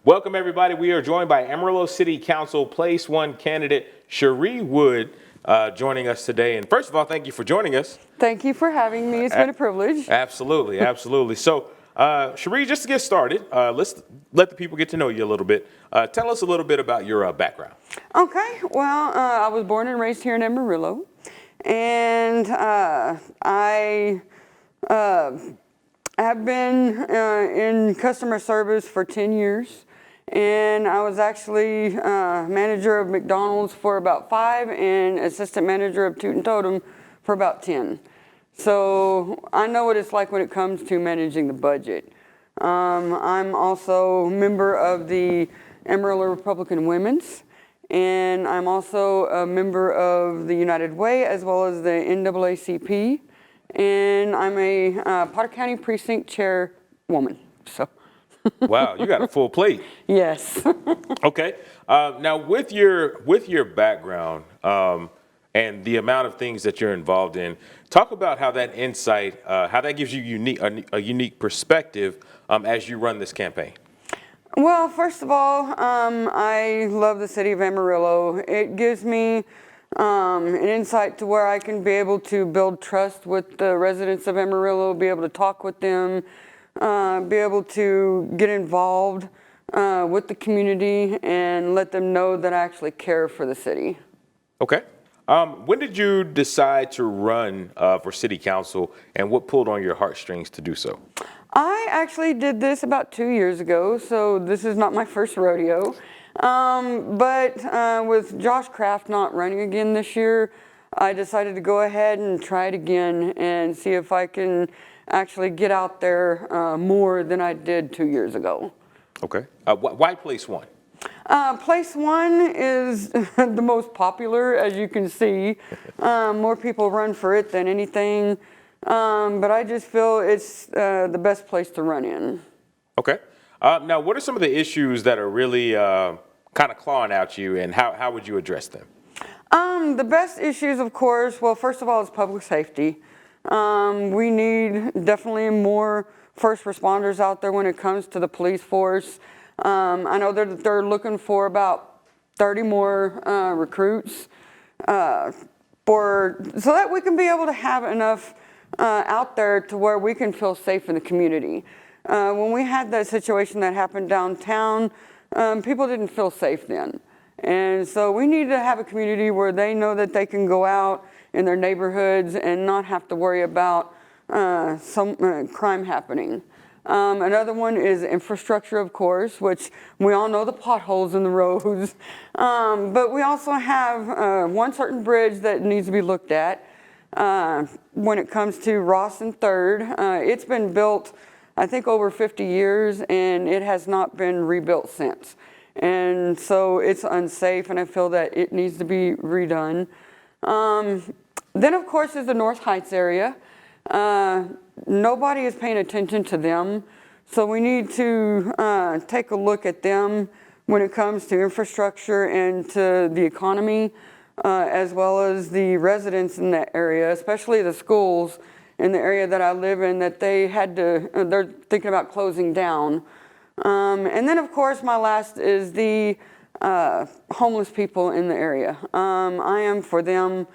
Welcome, everybody. We are joined by Amarillo City Council Place 1 candidate Sherie Wood joining us today. And first of all, thank you for joining us. Thank you for having me. It's been a privilege. Absolutely, absolutely. So, Sherie, just to get started, let's let the people get to know you a little bit. Tell us a little bit about your background. Okay, well, I was born and raised here in Amarillo, and I have been in customer service for 10 years. And I was actually manager of McDonald's for about 5 and assistant manager of Toot and Totem for about 10. So I know what it's like when it comes to managing the budget. I'm also a member of the Amarillo Republican Women's, and I'm also a member of the United Way as well as the NAACP, and I'm a Potter County Precinct Chairwoman. So. Wow, you got a full plate. Yes. Okay. Now, with your background and the amount of things that you're involved in, talk about how that insight, how that gives you a unique perspective as you run this campaign. Well, first of all, I love the city of Amarillo. It gives me an insight to where I can be able to build trust with the residents of Amarillo, be able to talk with them, be able to get involved with the community and let them know that I actually care for the city. Okay. When did you decide to run for city council, and what pulled on your heartstrings to do so? I actually did this about 2 years ago, so this is not my first rodeo. But with Josh Kraft not running again this year, I decided to go ahead and try it again and see if I can actually get out there more than I did 2 years ago. Okay. Why Place 1? Place 1 is the most popular, as you can see. More people run for it than anything. But I just feel it's the best place to run in. Okay. Now, what are some of the issues that are really kind of clawing at you, and how would you address them? The best issues, of course, well, first of all, is public safety. We need definitely more first responders out there when it comes to the police force. I know they're looking for about 30 more recruits so that we can be able to have enough out there to where we can feel safe in the community. When we had that situation that happened downtown, people didn't feel safe then. And so we need to have a community where they know that they can go out in their neighborhoods and not have to worry about some crime happening. Another one is infrastructure, of course, which we all know the potholes in the roads. But we also have one certain bridge that needs to be looked at when it comes to Ross and 3rd. It's been built, I think, over 50 years, and it has not been rebuilt since. And so it's unsafe, and I feel that it needs to be redone. Then, of course, is the North Heights area. Nobody is paying attention to them, so we need to take a look at them when it comes to infrastructure and to the economy, as well as the residents in that area, especially the schools in the area that I live in, that they're thinking about closing down. And then, of course, my last is the homeless people in the area. I am for them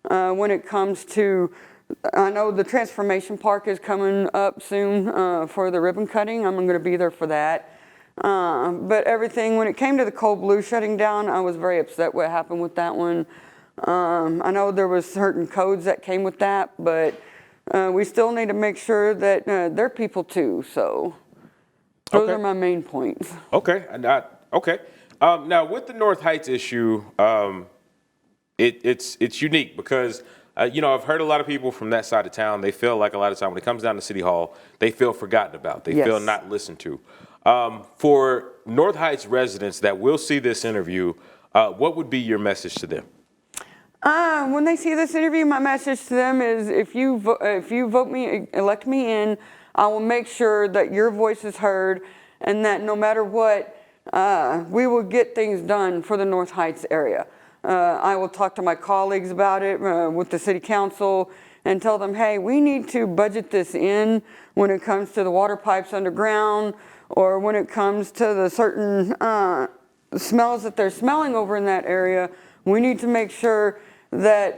when it comes to, I know the Transformation Park is coming up soon for the ribbon cutting. I'm going to be there for that. But everything, when it came to the Cold Blue shutting down, I was very upset what happened with that one. I know there was certain codes that came with that, but we still need to make sure that they're people too, so. Those are my main points. Okay. Okay. Now, with the North Heights issue, it's unique because, I've heard a lot of people from that side of town. They feel like a lot of time when it comes down to City Hall, they feel forgotten about. They feel not listened to. For North Heights residents that will see this interview, what would be your message to them? When they see this interview, my message to them is if you vote me, elect me in, I will make sure that your voice is heard and that no matter what, we will get things done for the North Heights area. I will talk to my colleagues about it with the city council and tell them, hey, we need to budget this in when it comes to the water pipes underground, or when it comes to the certain smells that they're smelling over in that area, we need to make sure that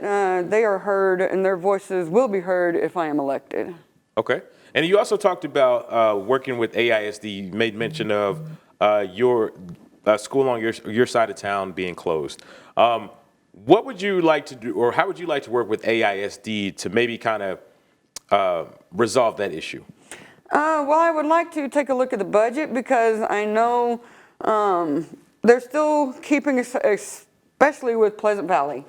they are heard and their voices will be heard if I am elected. Okay. And you also talked about working with AISD. You made mention of your school on your side of town being closed. What would you like to do, or how would you like to work with AISD to maybe kind of resolve that issue? Well, I would like to take a look at the budget because I know they're still keeping, especially with Pleasant Valley.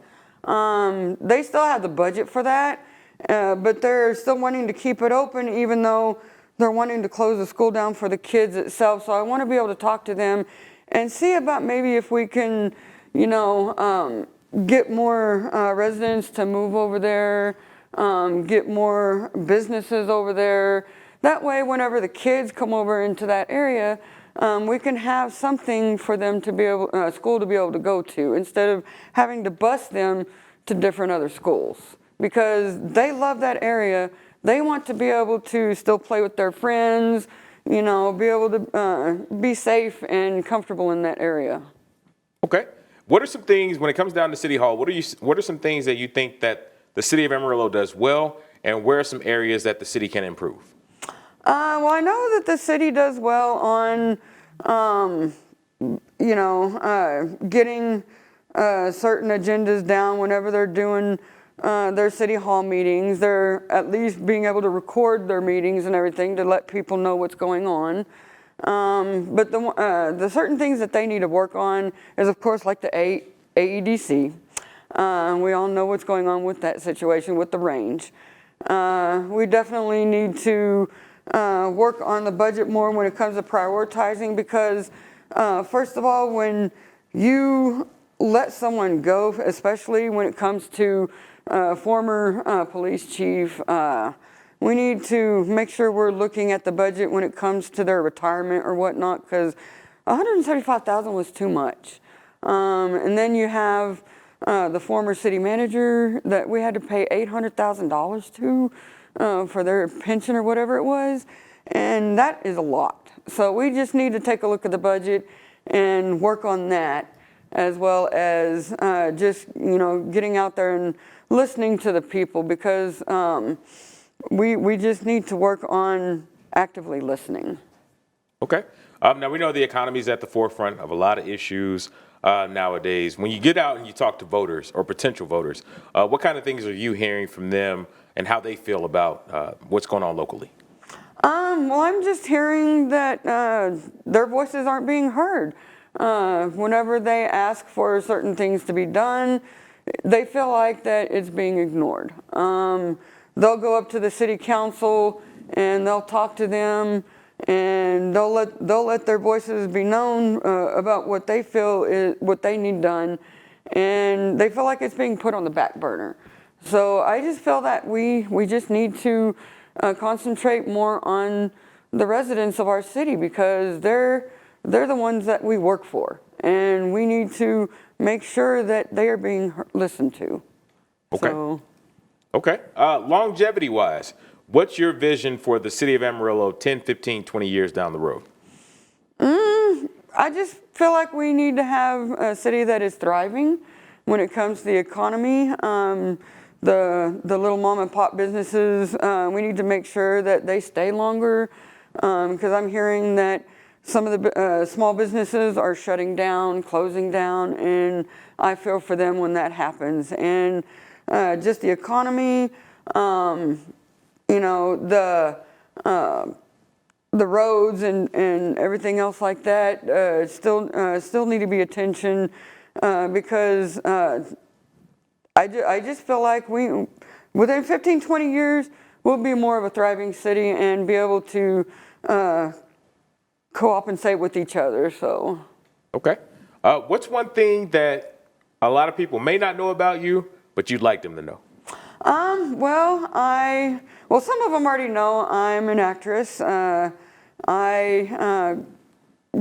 They still have the budget for that, but they're still wanting to keep it open even though they're wanting to close the school down for the kids itself. So I want to be able to talk to them and see about maybe if we can, you know, get more residents to move over there, get more businesses over there. That way, whenever the kids come over into that area, we can have something for them to be able, school to be able to go to, instead of having to bus them to different other schools. Because they love that area. They want to be able to still play with their friends, you know, be able to be safe and comfortable in that area. Okay. What are some things, when it comes down to City Hall, what are some things that you think that the city of Amarillo does well, and where are some areas that the city can improve? Well, I know that the city does well on, you know, getting certain agendas down whenever they're doing their city hall meetings. They're at least being able to record their meetings and everything to let people know what's going on. But the certain things that they need to work on is, of course, like the AEDC. We all know what's going on with that situation with the range. We definitely need to work on the budget more when it comes to prioritizing, because first of all, when you let someone go, especially when it comes to former police chief, we need to make sure we're looking at the budget when it comes to their retirement or whatnot, because $175,000 was too much. And then you have the former city manager that we had to pay $800,000 to for their pension or whatever it was, and that is a lot. So we just need to take a look at the budget and work on that, as well as just, you know, getting out there and listening to the people, because we just need to work on actively listening. Okay. Now, we know the economy is at the forefront of a lot of issues nowadays. When you get out and you talk to voters or potential voters, what kind of things are you hearing from them and how they feel about what's going on locally? Well, I'm just hearing that their voices aren't being heard. Whenever they ask for certain things to be done, they feel like that it's being ignored. They'll go up to the city council and they'll talk to them, and they'll let their voices be known about what they feel is what they need done, and they feel like it's being put on the back burner. So I just feel that we just need to concentrate more on the residents of our city, because they're the ones that we work for, and we need to make sure that they are being listened to. Okay. So, okay. Longevity-wise, what's your vision for the city of Amarillo 10, 15, 20 years down the road? I just feel like we need to have a city that is thriving when it comes to the economy. The little mom and pop businesses, we need to make sure that they stay longer, because I'm hearing that some of the small businesses are shutting down, closing down, and I feel for them when that happens. And just the economy, you know, the roads and everything else like that still need to be attention, because I just feel like within 15, 20 years, we'll be more of a thriving city and be able to co-compensate with each other. So. Okay. What's one thing that a lot of people may not know about you, but you'd like them to know? Well, some of them already know I'm an actress. I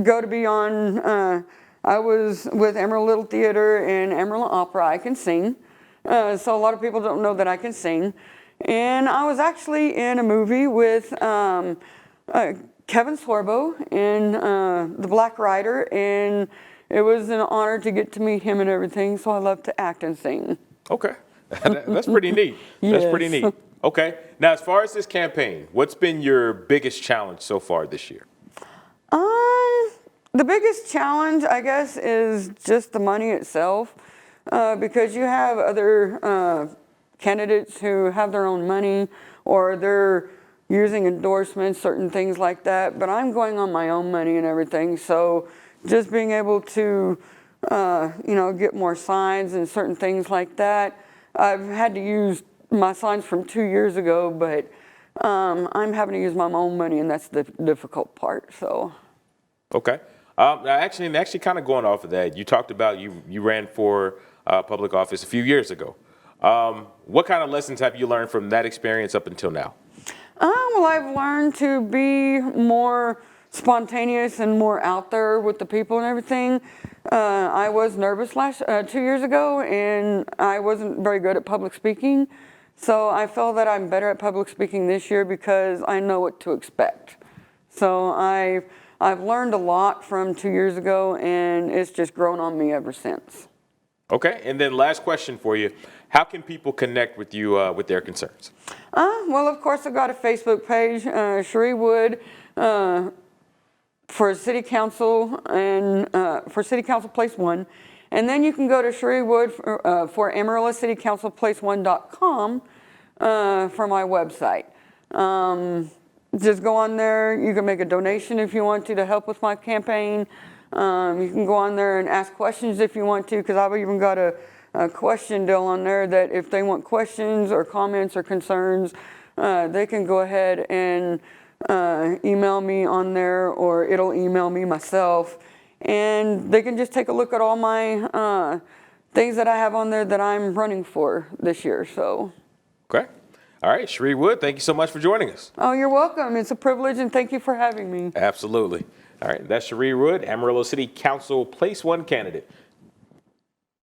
go to be on, I was with Amarillo Little Theater and Amarillo Opera. I can sing. So a lot of people don't know that I can sing. And I was actually in a movie with Kevin Sorbo in The Black Rider, and it was an honor to get to meet him and everything, so I love to act and sing. Okay. That's pretty neat. That's pretty Yes. neat. Okay. Now, as far as this campaign, what's been your biggest challenge so far this year? The biggest challenge, I guess, is just the money itself, because you have other candidates who have their own money, or they're using endorsements, certain things like that, but I'm going on my own money and everything, so just being able to, get more signs and certain things like that. I've had to use my signs from 2 years ago, but I'm having to use my own money, and that's the difficult part, so. Okay. Actually, kind of going off of that, you talked about you ran for public office a few years ago. What kind of lessons have you learned from that experience up until now? Well, I've learned to be more spontaneous and more out there with the people and everything. I was nervous 2 years ago, and I wasn't very good at public speaking. So I feel that I'm better at public speaking this year because I know what to expect. So I've learned a lot from 2 years ago, and it's just grown on me ever since. Okay. And then last question for you. How can people connect with you with their concerns? Well, of course, I've got a Facebook page, Sherie Wood, for City Council and for City Council Place 1. And then you can go to Sherie Wood for Amarillo City Council Place1.com for my website. Just go on there. You can make a donation if you want to help with my campaign. You can go on there and ask questions if you want to, because I've even got a question deal on there that if they want questions or comments or concerns, they can go ahead and email me on there, or it'll email me myself, and they can just take a look at all my things that I have on there that I'm running for this year. So. Okay. All right, Sherie Wood, thank you so much for joining us. Oh, you're welcome. It's a privilege, and thank you for having me. Absolutely. All right, that's Sherie Wood, Amarillo City Council Place 1 candidate.